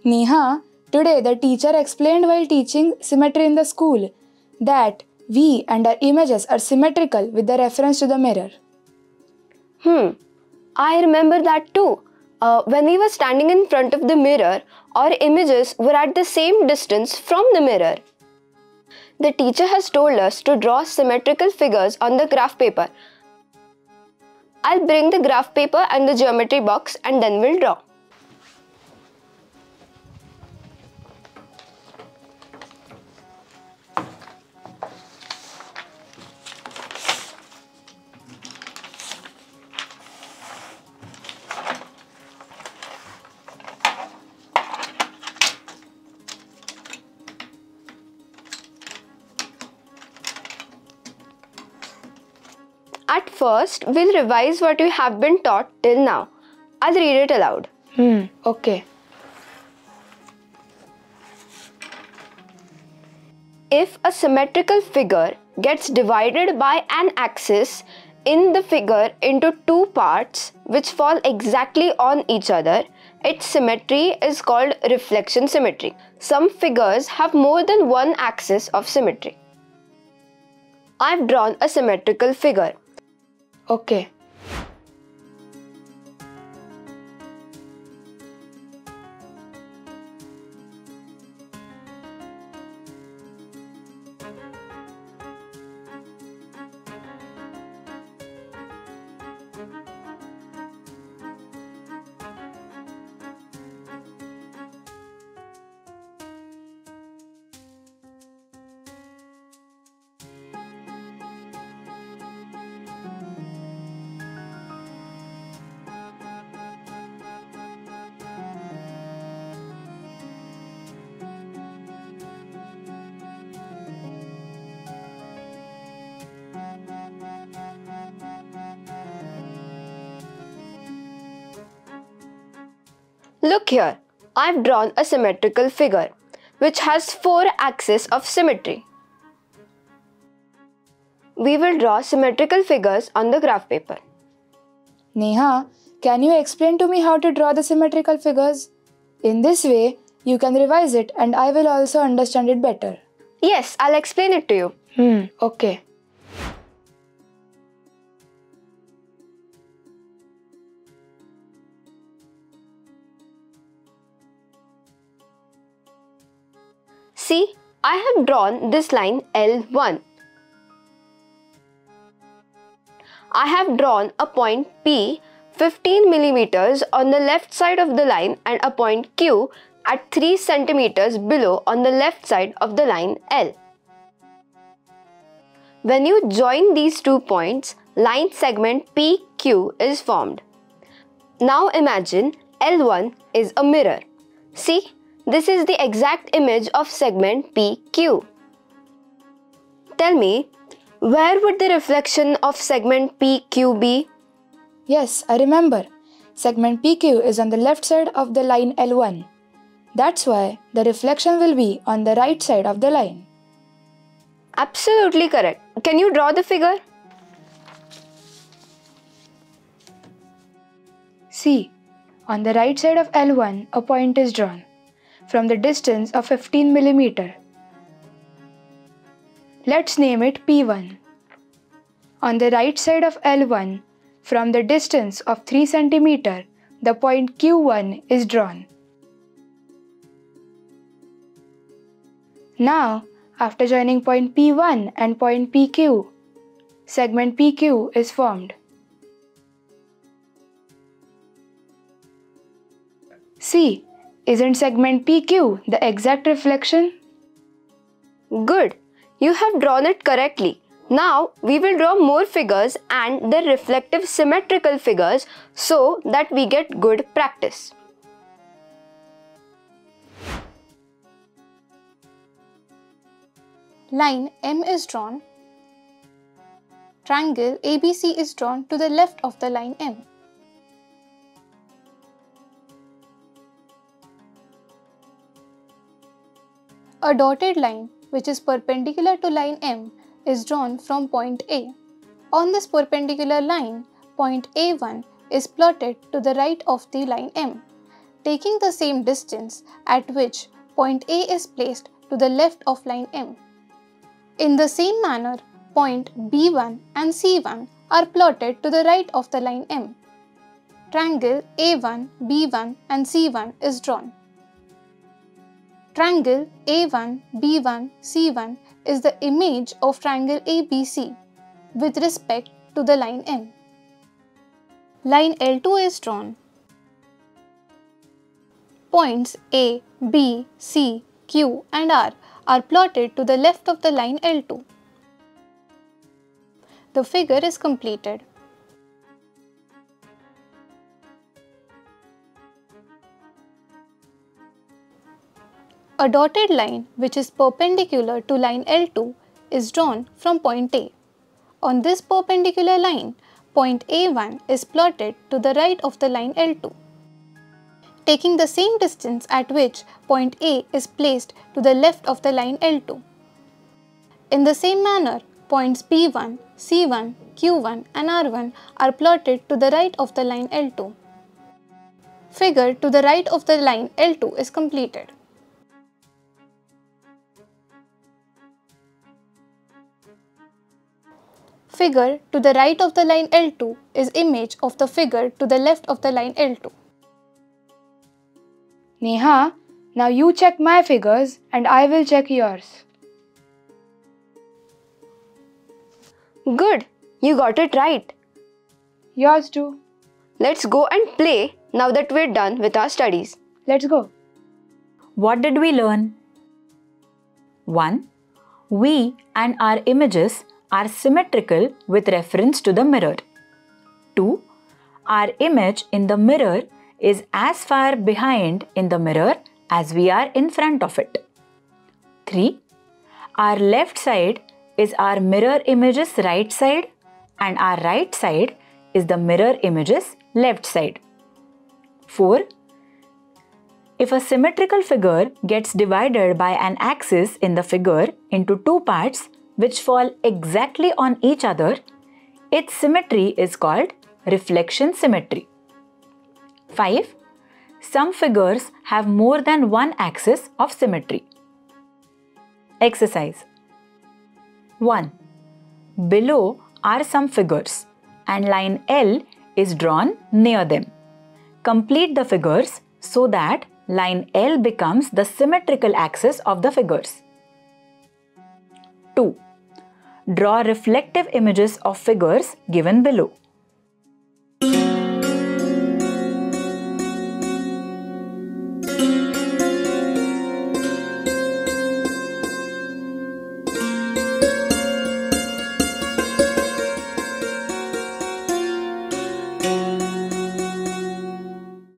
Neha, today the teacher explained while teaching symmetry in the school that we and our images are symmetrical with the reference to the mirror. I remember that too. When we were standing in front of the mirror, our images were at the same distance from the mirror. The teacher has told us to draw symmetrical figures on the graph paper. I'll bring the graph paper and the geometry box and then we'll draw. At first, we'll revise what we have been taught till now. I'll read it aloud. Okay. If a symmetrical figure gets divided by an axis in the figure into two parts which fall exactly on each other, its symmetry is called reflection symmetry. Some figures have more than one axis of symmetry. I've drawn a symmetrical figure. Okay. Look here, I've drawn a symmetrical figure which has 4 axes of symmetry. We will draw symmetrical figures on the graph paper. Neha, can you explain to me how to draw the symmetrical figures? In this way, you can revise it and I will also understand it better. Yes, I'll explain it to you. Okay. See, I have drawn this line L1. I have drawn a point P 15 millimeters on the left side of the line and a point Q at 3 centimeters below on the left side of the line L. When you join these 2 points, line segment PQ is formed. Now imagine L1 is a mirror. See? This is the exact image of segment PQ. Tell me, where would the reflection of segment PQ be? Yes, I remember. Segment PQ is on the left side of the line L1. That's why the reflection will be on the right side of the line. Absolutely correct. Can you draw the figure? See, on the right side of L1, a point is drawn from the distance of 15 millimeter. Let's name it P1. On the right side of L1, from the distance of 3 centimeter, the point Q1 is drawn. Now, after joining point P1 and point PQ, segment PQ is formed. See, isn't segment PQ the exact reflection? Good. You have drawn it correctly. Now we will draw more figures and the reflective symmetrical figures so that we get good practice. Line M is drawn. Triangle ABC is drawn to the left of the line M. A dotted line which is perpendicular to line M is drawn from point A. On this perpendicular line, point A1 is plotted to the right of the line M. taking the same distance at which point A is placed to the left of line M. In the same manner, point B1 and C1 are plotted to the right of the line M. Triangle A1, B1 and C1 is drawn. Triangle A1, B1, C1 is the image of triangle ABC with respect to the line M. Line L2 is drawn. Points A, B, C, Q and R are plotted to the left of the line L2. The figure is completed. A dotted line which is perpendicular to line L2 is drawn from point A. On this perpendicular line, point A1 is plotted to the right of the line L2, taking the same distance at which point A is placed to the left of the line L2. In the same manner, points B1, C1, Q1 and R1 are plotted to the right of the line L2. Figure to the right of the line L2 is completed. Figure to the right of the line L2 is image of the figure to the left of the line L2. Neha, now you check my figures and I will check yours. Good, you got it right. Yours too. Let's go and play now that we're done with our studies. Let's go. What did we learn? 1. We and our images are symmetrical with reference to the mirror. 2. Our image in the mirror is as far behind in the mirror as we are in front of it. 3. Our left side is our mirror image's right side and our right side is the mirror image's left side. 4. If a symmetrical figure gets divided by an axis in the figure into two parts which fall exactly on each other, its symmetry is called reflection symmetry. 5. Some figures have more than one axis of symmetry. Exercise 1. Below are some figures and line L is drawn near them. Complete the figures so that line L becomes the symmetrical axis of the figures. 2. Draw reflective images of figures given below.